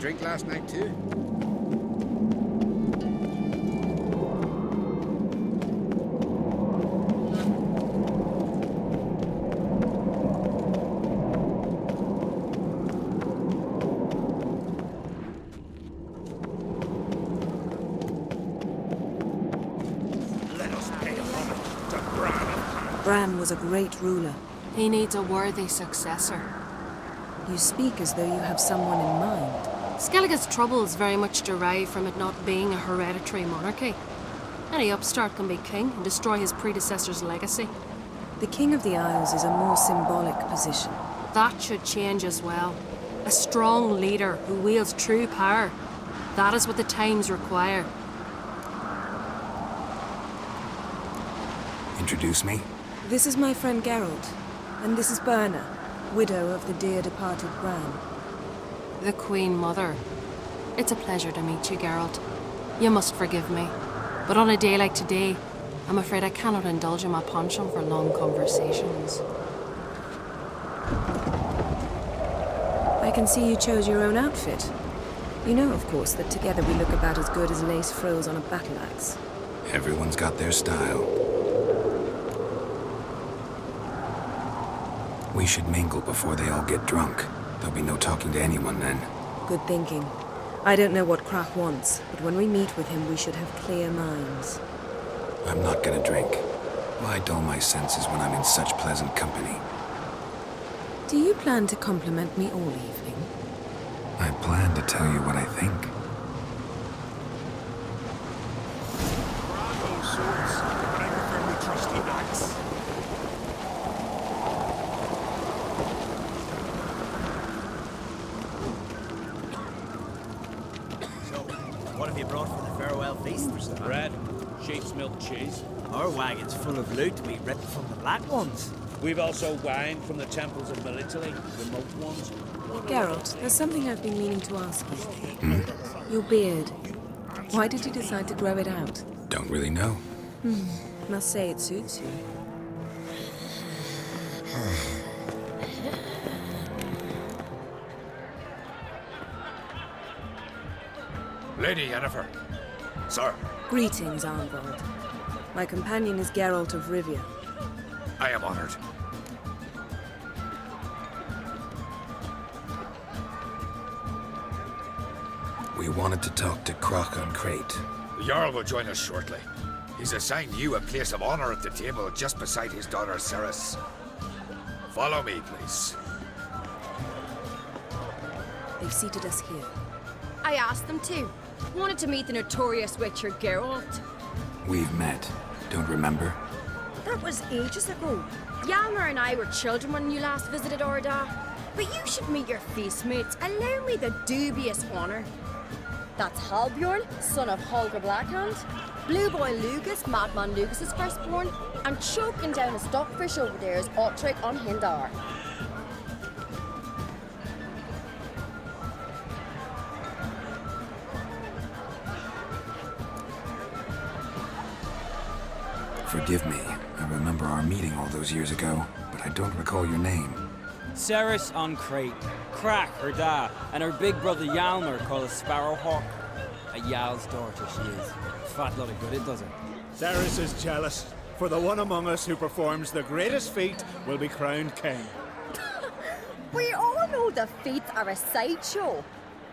drink last night too? Bran was a great ruler. He needs a worthy successor. You speak as though you have someone in mind. Skellige's troubles very much derive from it not being a hereditary monarchy. Any upstart can be king and destroy his predecessor's legacy. The King of the Isles is a more symbolic position. That should change as well. A strong leader who wields true power. That is what the times require. Introduce me? This is my friend Geralt, and this is Berna, widow of the dear departed Bran. The Queen Mother. It's a pleasure to meet you, Geralt. You must forgive me, but on a day like today, I'm afraid I cannot indulge in my penchant for long conversations. I can see you chose your own outfit. You know, of course, that together we look about as good as lace frills on a battle axe. Everyone's got their style. We should mingle before they all get drunk. There'll be no talking to anyone then. Good thinking. I don't know what Krach wants, but when we meet with him, we should have clear minds. I'm not gonna drink. Why dull my senses when I'm in such pleasant company? Do you plan to compliment me all evening? I plan to tell you what I think. Bravo, swords. But I prefer my trusty axe. What have you brought for the farewell feast? Bread, sheep's milk cheese. Our wagon's full of loot we ripped from the black ones. We've also wine from the temples of Italy, remote ones. Geralt, there's something I've been meaning to ask you. Your beard. Why did you decide to grow it out? Don't really know. Must say it suits you. Lady Yennefer. Sir, Greetings, Arnvald. My companion is Geralt of Rivia. I am honored. We wanted to talk to Krach on Crate. The Jarl will join us shortly. He's assigned you a place of honor at the table just beside his daughter Ceres. Follow me, please. They've seated us here. I asked them to. Wanted to meet the notorious Witcher Geralt. We've met. Don't remember? That was ages ago. Hjalmar and I were children when you last visited Orda. But you should meet your feast mates. Allow me the dubious honor. That's Halbjorn, son of Holger Blackhand. Blue Boy Lugus, Madman Lugus' firstborn. And choking down a stockfish over there is Otric on Hindar. Forgive me. I remember our meeting all those years ago, but I don't recall your name. Ceres on Crate, Krach, her da, and her big brother Hjalmar called a Sparrowhawk. A Jarl's daughter she is. Fat lot of good it does her. Ceres is jealous, for the one among us who performs the greatest feat will be crowned king. We all know the feats are a sideshow.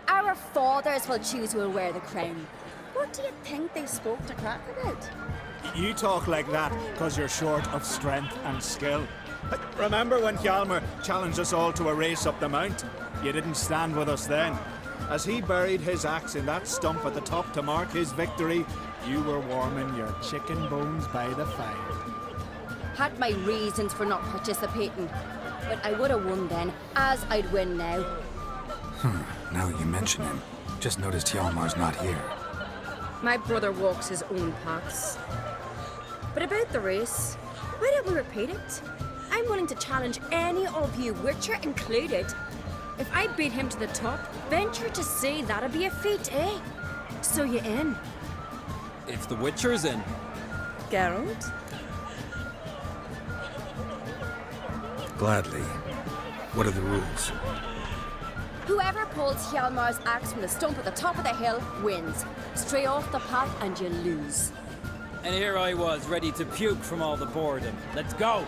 Our fathers will choose who will wear the crown. What do you think they spoke to Krach about? You talk like that because you're short of strength and skill. Remember when Hjalmar challenged us all to a race up the mount? You didn't stand with us then. As he buried his axe in that stump at the top to mark his victory, you were warming your chicken bones by the fire. Had my reasons for not participating, but I would have won then, as I'd win now. Now that you mention him, just noticed Hjalmar's not here. My brother walks his own paths. But about the race, why don't we repeat it? I'm willing to challenge any of you, Witcher included. If I beat him to the top, venture to say that'd be a feat, eh? So you in? If the Witcher's in. Geralt? Gladly. What are the rules? Whoever pulls Hjalmar's axe from the stump at the top of the hill wins. Stray off the path and you lose. And here I was, ready to puke from all the boredom. Let's go!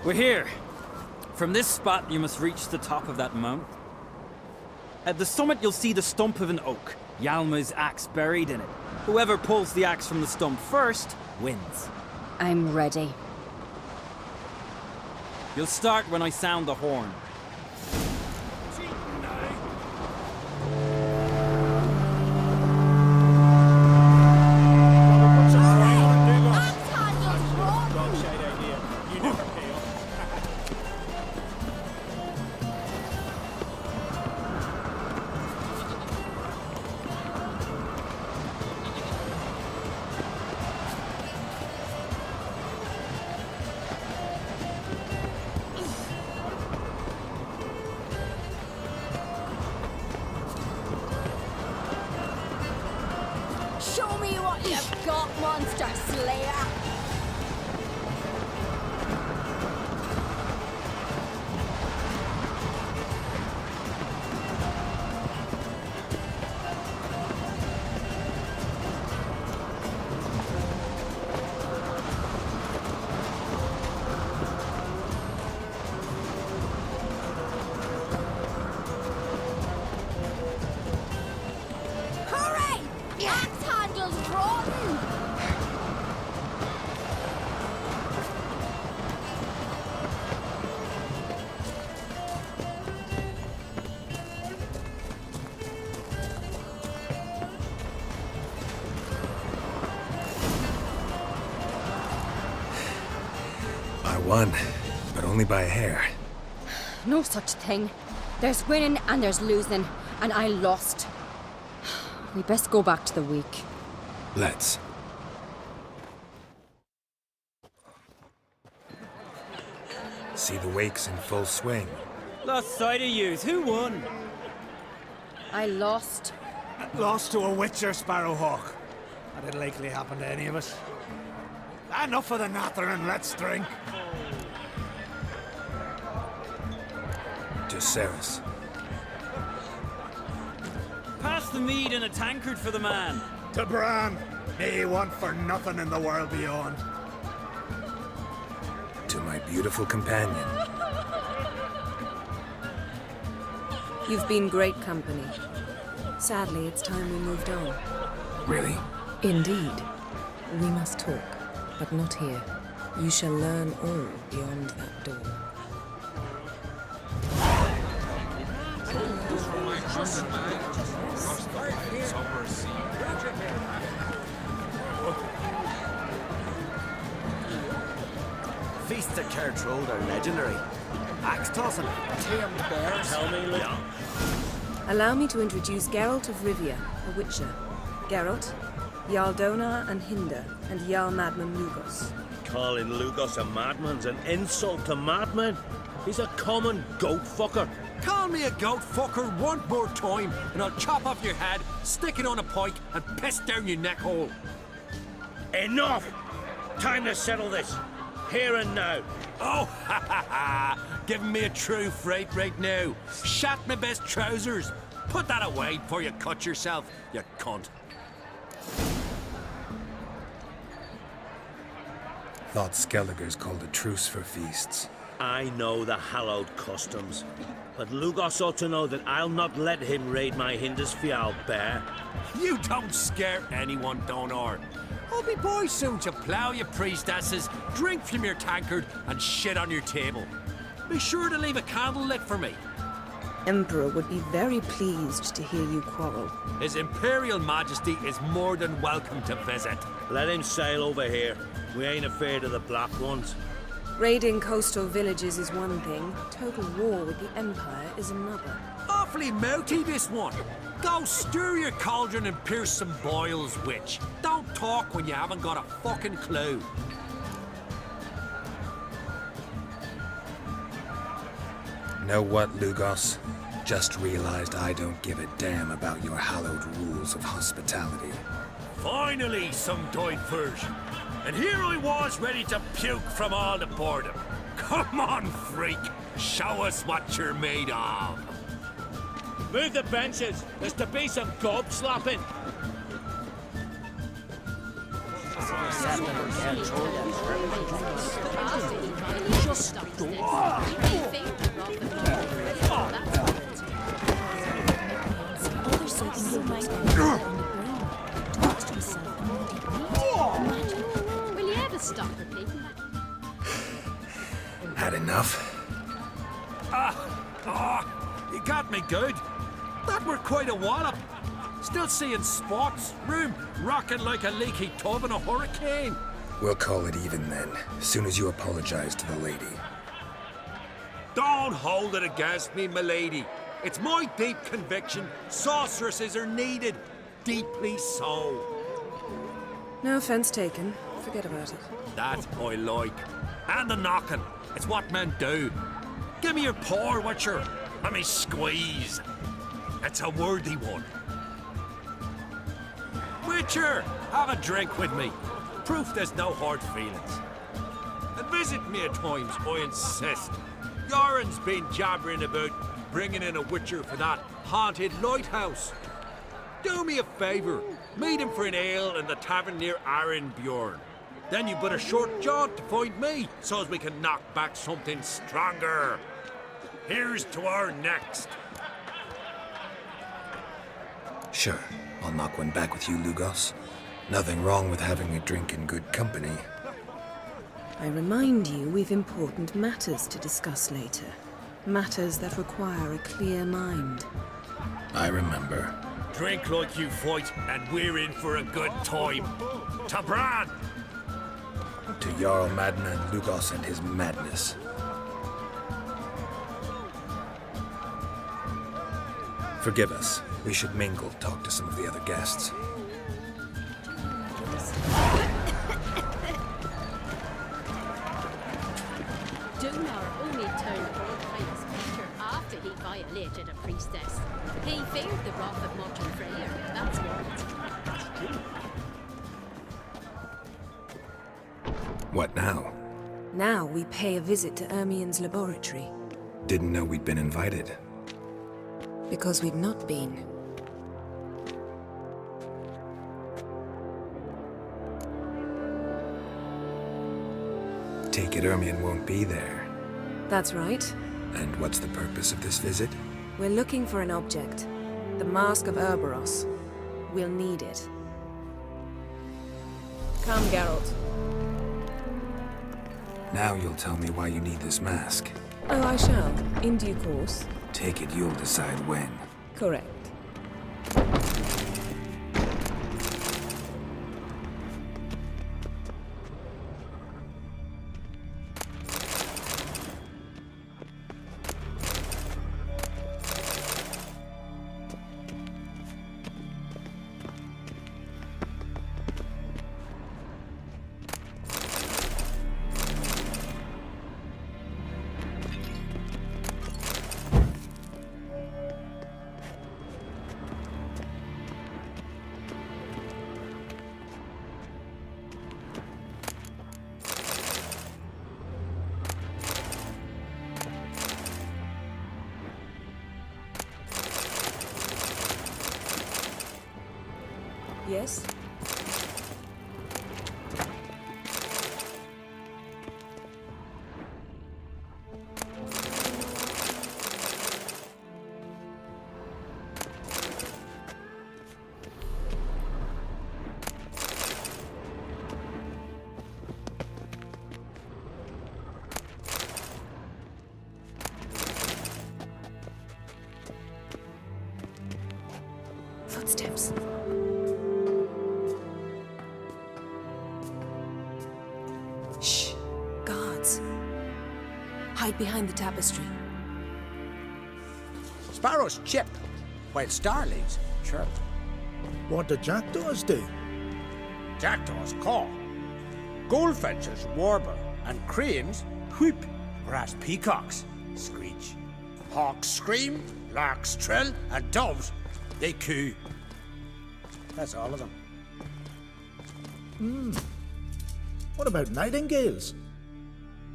We're here. From this spot, you must reach the top of that mount. At the summit, you'll see the stump of an oak. Hjalmar's axe buried in it. Whoever pulls the axe from the stump first, wins. I'm ready. You'll start when I sound the horn. Show me what you've got, monster slayer! Hooray! Axe handles rotten! I won, but only by a hair. No such thing. There's winning and there's losing, and I lost. We best go back to the week. Let's. See the wakes in full swing. Lost sight of yous. Who won? I lost. Lost to a witcher, Sparrowhawk. That'd likely happen to any of us. Enough of the nattering, let's drink. To Ceres. Pass the mead in a tankard for the man. To Bran. May he want for nothing in the world beyond. To my beautiful companion. You've been great company. Sadly, it's time we moved on. Really? Indeed. We must talk, but not here. You shall learn all beyond that door. Feasts at Carriage Road are legendary. Axe tossing, tamed bears. Tell me, look. Allow me to introduce Geralt of Rivia, a witcher. Geralt, Jarl Donar and Hinder, and Jarl Madman Lugos. Calling Lugos a madman's an insult to madmen. He's a common goat fucker. Call me a goat fucker one more time, and I'll chop off your head, stick it on a pike, and piss down your neck hole. Enough! Time to settle this. Here and now. Oh, ha ha ha! Giving me a true fright right now. Shat my best trousers. Put that away before you cut yourself, you cunt. Thought Skelliger's called a truce for feasts. I know the hallowed customs, but Lugos ought to know that I'll not let him raid my Hindisfial bear. You don't scare anyone, Donar. I'll be boy soon to plough your priestesses, drink from your tankard, and shit on your table. Be sure to leave a candle lit for me. Emperor would be very pleased to hear you quarrel. His Imperial Majesty is more than welcome to visit. Let him sail over here. We ain't afraid of the black ones. Raiding coastal villages is one thing. Total war with the Empire is another. Awfully mouthy, this one. Go stir your cauldron and pierce some boils, witch. Don't talk when you haven't got a fucking clue. Know what, Lugos? Just realized I don't give a damn about your hallowed rules of hospitality. Finally, some died first. And here I was ready to puke from all the boredom. Come on, freak. Show us what you're made of. Move the benches. There's to be some gob slopping. Will you ever stop repeating that? Had enough? You got me good. That were quite a wallop. Still seeing spots, room rocking like a leaky tub in a hurricane. We'll call it even then, as soon as you apologize to the lady. Don't hold it against me, milady. It's my deep conviction sorceresses are needed. Deeply so. No offense taken. Forget about it. That I like. And the knocking. It's what men do. Give me your paw, Witcher. Let me squeeze. It's a worthy one. Witcher, have a drink with me. Proof there's no hard feelings. And visit me at times, I insist. Yoren's been jabbering about bringing in a Witcher for that haunted lighthouse. Do me a favour. Meet him for an ale in the tavern near Arenbjorn. Then you but a short jaunt to find me, so as we can knock back something stronger. Here's to our next. Sure, I'll knock one back with you, Lugos. Nothing wrong with having a drink in good company. I remind you we've important matters to discuss later. Matters that require a clear mind. I remember. Drink like you fight, and we're in for a good time. To Bran! To Jarl Madden and Lugos and his madness. Forgive us. We should mingle, talk to some of the other guests. Dunar only turned Borderlands picture after he violated a priestess. He feared the wrath of Morton Freyr, that's what. What now? Now we pay a visit to Ermien's laboratory. Didn't know we'd been invited. Because we've not been. Take it Ermien won't be there. That's right. And what's the purpose of this visit? We're looking for an object. The Mask of Ouroboros. We'll need it. Come, Geralt. Now you'll tell me why you need this mask. Oh, I shall. In due course. Take it you'll decide when. Correct. Yes? Footsteps. Shh. Guards. Hide behind the tapestry. Sparrows chip, while starlings chirp. What do jackdaws do? Jackdaws caw. Goldfinches warble, and cranes whoop, whereas peacocks screech. Hawks scream, larks trill, and doves, they coo. That's all of them. What about nightingales?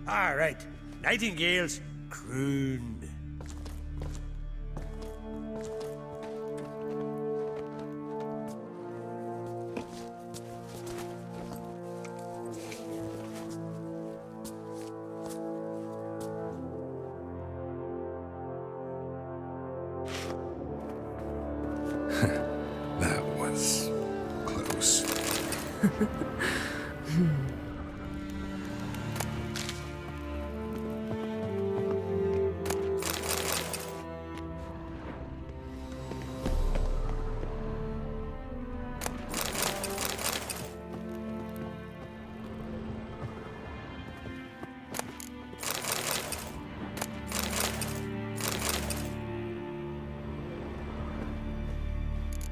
All right. Nightingales, croon. That was close.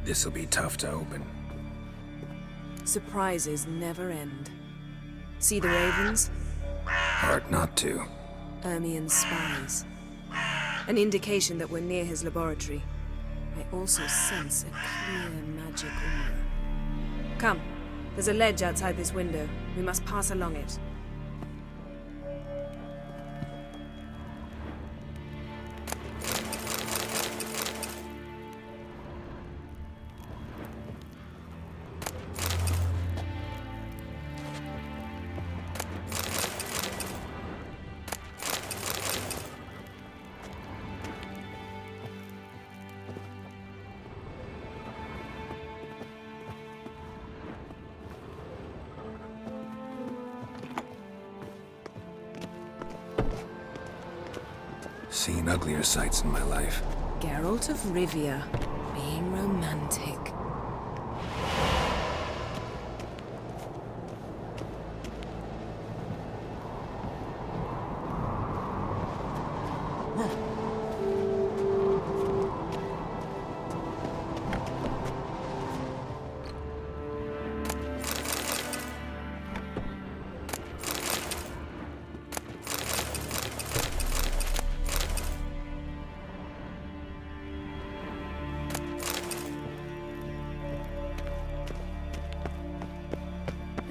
This'll be tough to open. Surprises never end. See the ravens? Hard not to. Ermien's spies. An indication that we're near his laboratory. I also sense a clear magic aura. Come, there's a ledge outside this window. We must pass along it. Seen uglier sights in my life. Geralt of Rivia, being romantic.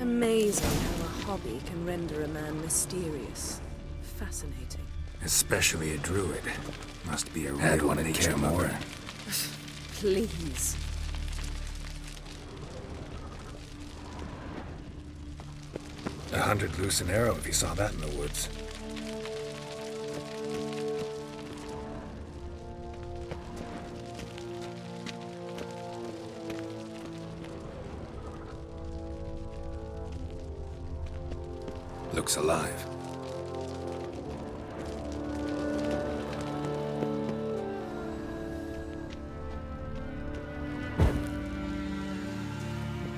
Amazing how a hobby can render a man mysterious. Fascinating. Especially a druid. Must be a real nature more. Please. A 100 loose an arrow if you saw that in the woods. Looks alive.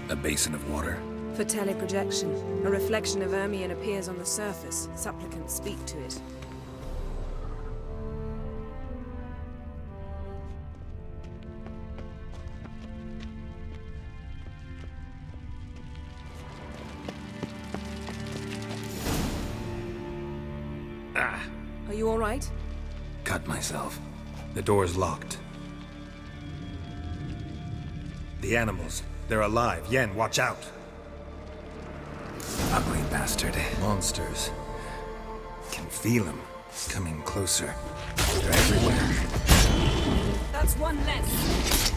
A basin of water. For teleprojection, a reflection of Ermien appears on the surface. Supplicants speak to it. Are you all right? Cut myself. The door's locked. The animals, they're alive. Yen, watch out! Ugly bastard. Monsters. Can feel them. Coming closer. They're everywhere. That's one less.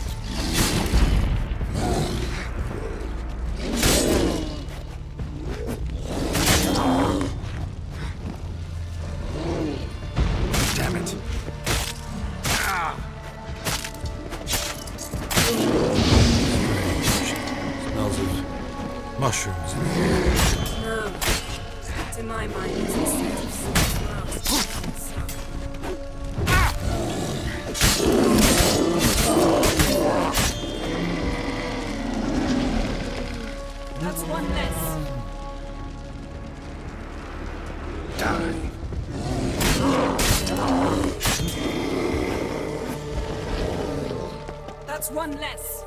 Damn it. Smells of mushrooms in here. No. To my mind, it's the scent of sweet grass and sun. That's one less. Die. That's one less.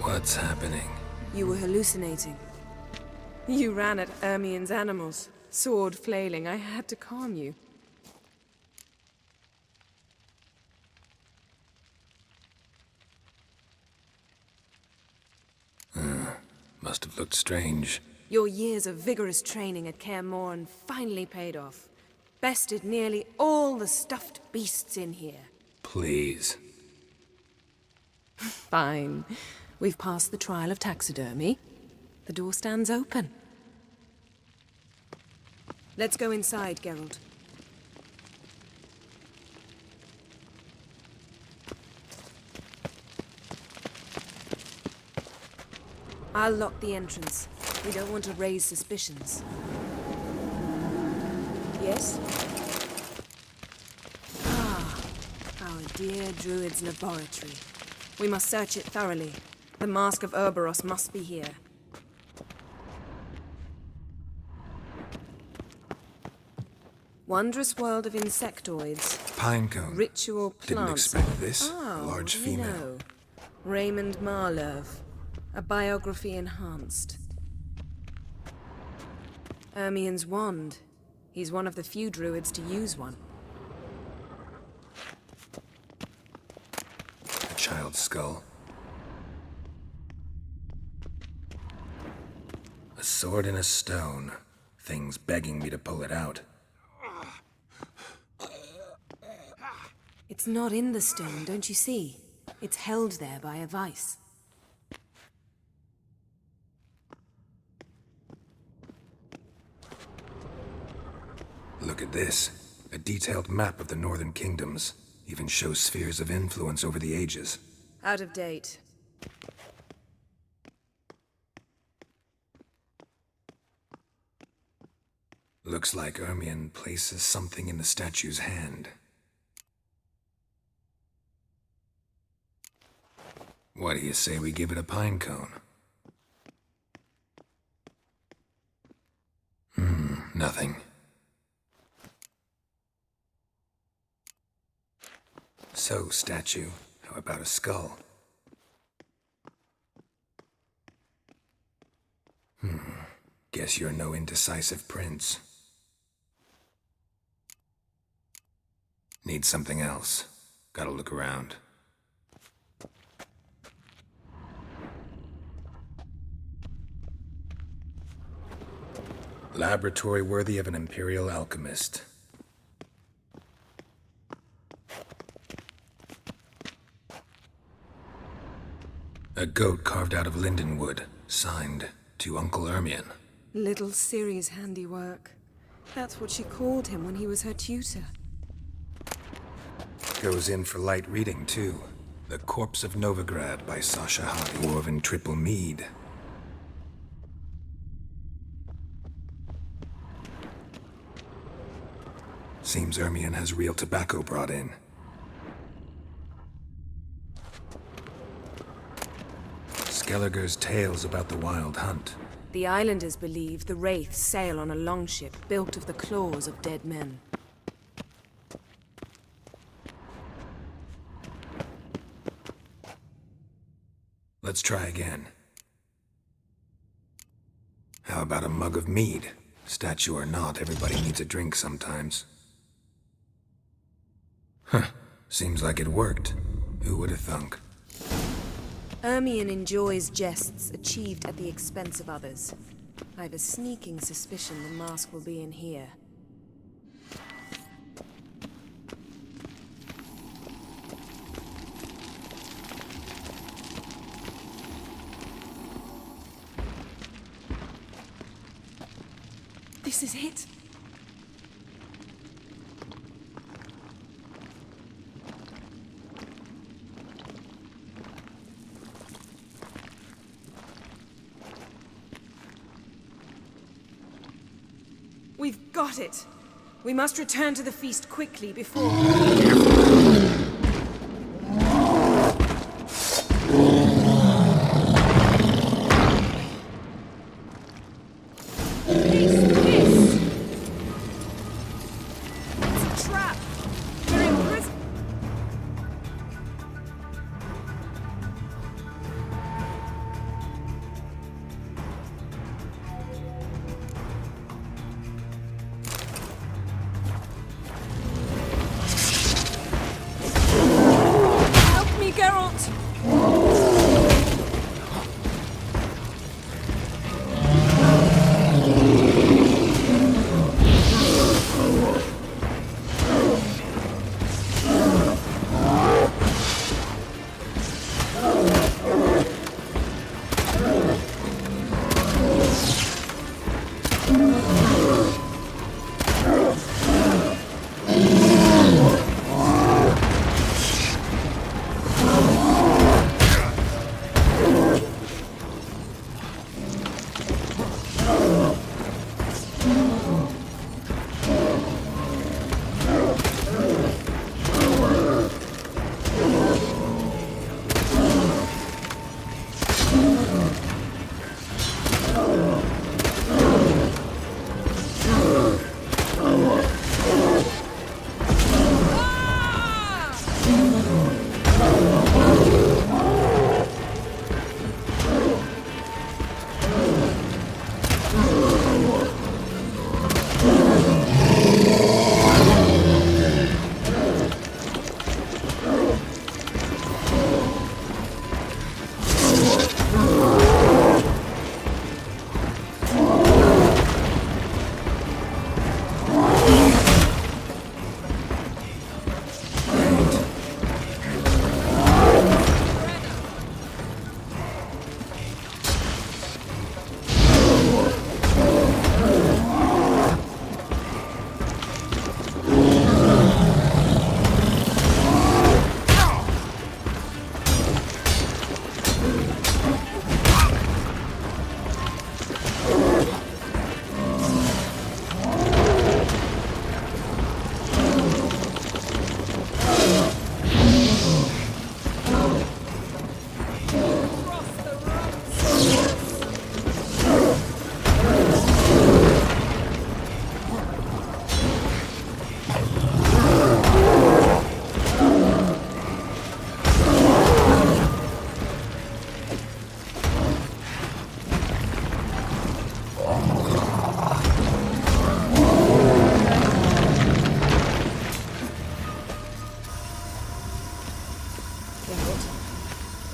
What's happening? You were hallucinating. You ran at Ermien's animals, sword flailing. I had to calm you. Must have looked strange. Your years of vigorous training at Kaer Morhen finally paid off. Bested nearly all the stuffed beasts in here. Please. Fine. We've passed the trial of taxidermy. The door stands open. Let's go inside, Geralt. I'll lock the entrance. We don't want to raise suspicions. Yes? Ah, our dear Druid's laboratory. We must search it thoroughly. The Mask of Ouroboros must be here. Wondrous world of insectoids. Pinecone. Ritual plants. Didn't expect this. Oh, A large you female. know. Raymond Marlove. A biography enhanced. Ermien's wand. He's one of the few druids to use one. A child's skull. A sword in a stone. Thing's begging me to pull it out. It's not in the stone, don't you see? It's held there by a vice. Look at this. A detailed map of the Northern Kingdoms. Even shows spheres of influence over the ages. Out of date. Looks like Ermien places something in the statue's hand. What do you say we give it a pinecone? Nothing. So, statue, how about a skull? Guess you're no indecisive prince. Need something else. Gotta look around. Laboratory worthy of an imperial alchemist. A goat carved out of lindenwood, signed to Uncle Ermien. Little Ciri's handiwork. That's what she called him when he was her tutor. Goes in for light reading, too. The Corpse of Novigrad by Sasha Hadi. Dwarven triple mead. Seems Ermien has real tobacco brought in. Skelliger's tales about the Wild Hunt. The islanders believe the Wraiths sail on a longship built of the claws of dead men. Let's try again. How about a mug of mead? Statue or not, everybody needs a drink sometimes. Seems like it worked. Who would have thunk? Ermien enjoys jests achieved at the expense of others. I've a sneaking suspicion the mask will be in here. This is it. We've got it. We must return to the feast quickly before... It's a trap. We're in prison.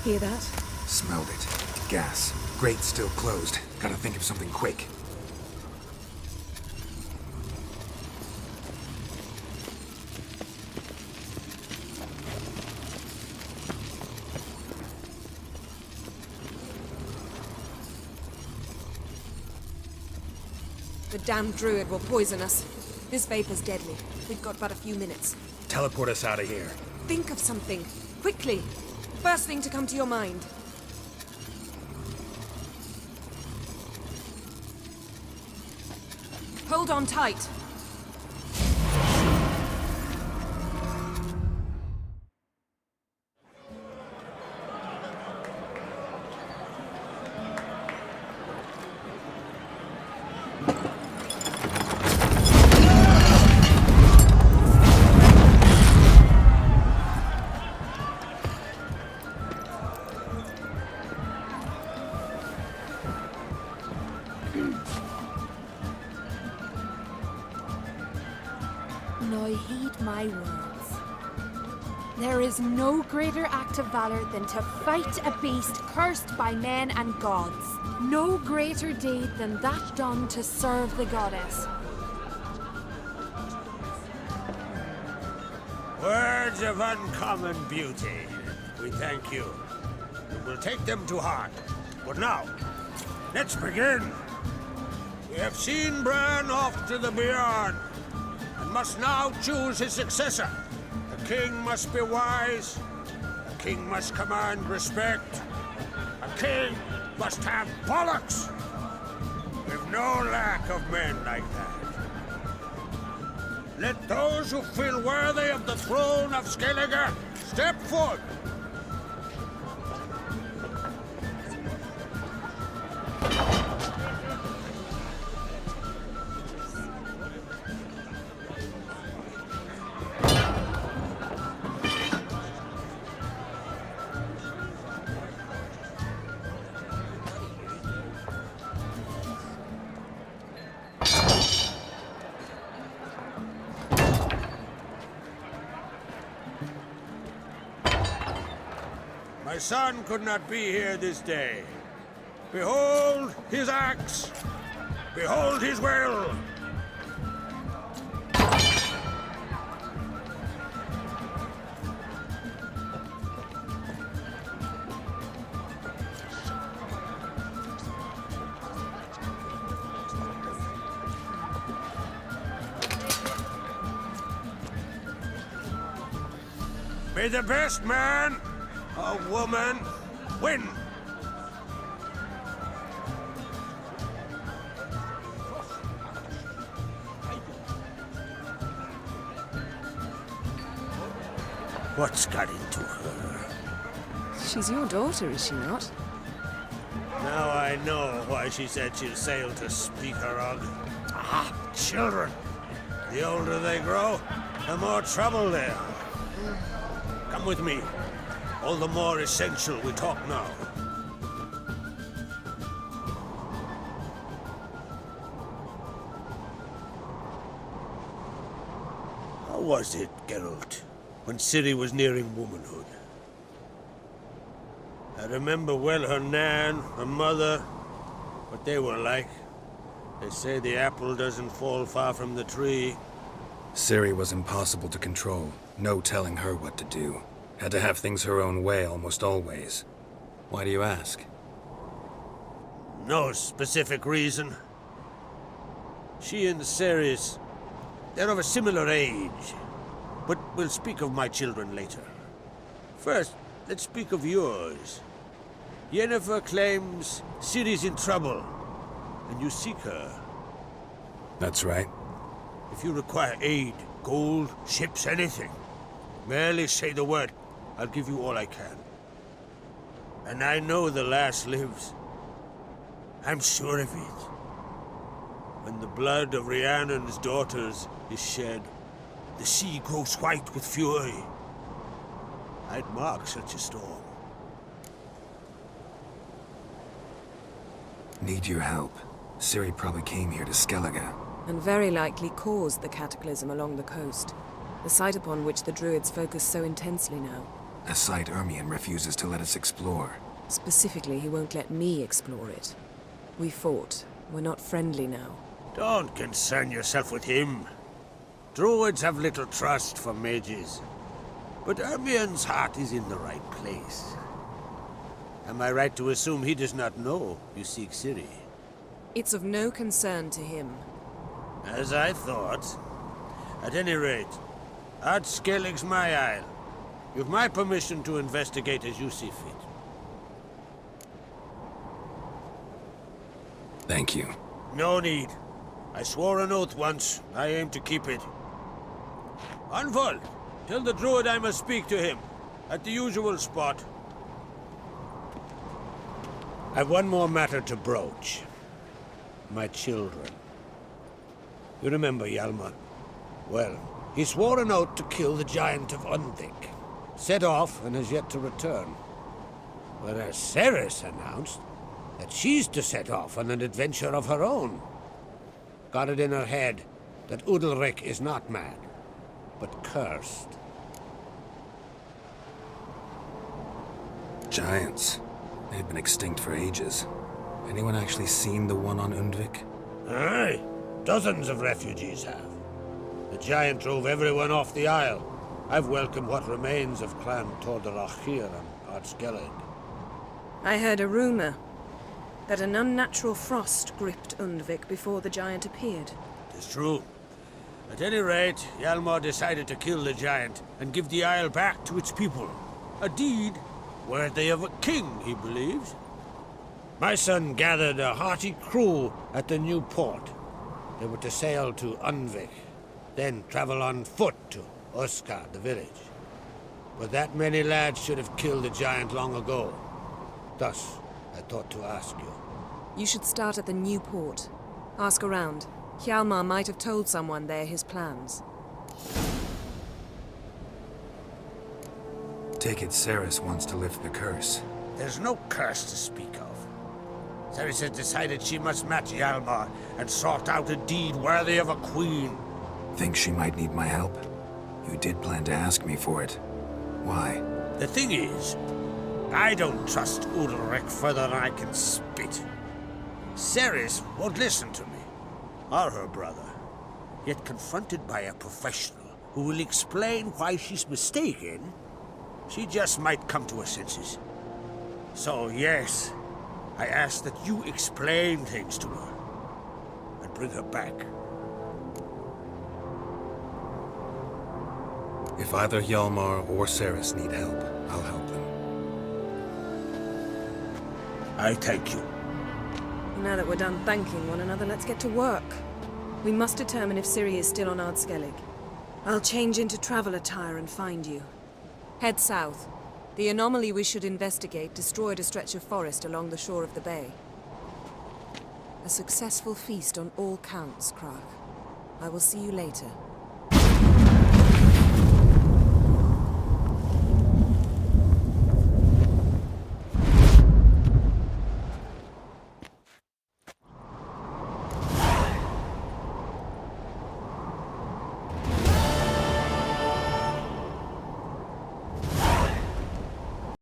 Hear that? Smelled it. Gas. Grate still closed. Gotta think of something quick. The damn druid will poison us. This vapor's deadly. We've got but a few minutes. Teleport us out of here. Think of something. Quickly. First thing to come to your mind. Hold on tight. Now heed my words. There is no greater act of valor than to fight a beast cursed by men and gods. No greater deed than that done to serve the goddess. Words of uncommon beauty. We thank you. We'll take them to heart. But now, let's begin. We have seen Bran off to the beyond, and must now choose his successor. A king must be wise. A king must command respect. A king must have bollocks. We've no lack of men like that. Let those who feel worthy of the throne of Skellige step forth. son could not be here this day. Behold his axe! Behold his will! May the best man or woman win! What's got into her? She's your daughter, is she not? Now I know why she said she'll sail to Speakerog. Ah, children. The older they grow, the more trouble they are. Come with me. All the more essential we talk now. How was it, Geralt, when Ciri was nearing womanhood? I remember well her nan, her mother, what they were like. They say the apple doesn't fall far from the tree. Ciri was impossible to control. No telling her what to do. Had to have things her own way almost always. Why do you ask? No specific reason. She and Ceres, they're of a similar age. But we'll speak of my children later. First, let's speak of yours. Yennefer claims Ciri's in trouble, and you seek her. That's right. If you require aid, gold, ships, anything, merely say the word. I'll give you all I can. And I know the lass lives. I'm sure of it. When the blood of Rhiannon's daughters is shed, the sea grows white with fury. I'd mark such a storm. Need your help. Ciri probably came here to Skellige. And very likely caused the cataclysm along the coast. The site upon which the Druids focus so intensely now. A site Ermion refuses to let us explore. Specifically, he won't let me explore it. We fought. We're not friendly now. Don't concern yourself with him. Druids have little trust for mages. But Ermion's heart is in the right place. Am I right to assume he does not know you seek Ciri? It's of no concern to him. As I thought. At any rate, Ard Skellig's my isle. You've my permission to investigate as you see fit. Thank you. No need. I swore an oath once. I aim to keep it. Unfold! Tell the druid I must speak to him. At the usual spot. I've one more matter to broach. My children. You remember Hjalmar? Well, he swore an oath to kill the giant of Undvik. Set off and has yet to return. Whereas Ceres announced that she's to set off on an adventure of her own. Got it in her head that Udalric is not mad, but cursed. Giants. They've been extinct for ages. Anyone actually seen the one on Undvik? Aye. Dozens of refugees have. The giant drove everyone off the isle. I've welcomed what remains of Clan Tordarachir and Ard Skellig. I heard a rumor that an unnatural frost gripped Undvik before the giant appeared. It's true. At any rate, Hjalmar decided to kill the giant and give the isle back to its people. A deed worthy of a king, he believes. My son gathered a hearty crew at the new port. They were to sail to Undvik, then travel on foot to Oskar, the village. But that many lads should have killed the giant long ago. Thus, I thought to ask you. You should start at the new port. Ask around. Hjalmar might have told someone there his plans. Take it Ceres wants to lift the curse. There's no curse to speak of. Ceres has decided she must match Hjalmar and sort out a deed worthy of a queen. Think she might need my help? You did plan to ask me for it. Why? The thing is, I don't trust Ulrich further than I can spit. Ceres won't listen to me, or her brother. Yet confronted by a professional who will explain why she's mistaken, she just might come to her senses. So yes, I ask that you explain things to her and bring her back. If either Hjalmar or Ceres need help, I'll help them. I thank you. Now that we're done thanking one another, let's get to work. We must determine if Ciri is still on Ardskellig. I'll change into travel attire and find you. Head south. The anomaly we should investigate destroyed a stretch of forest along the shore of the bay. A successful feast on all counts, Krach. I will see you later.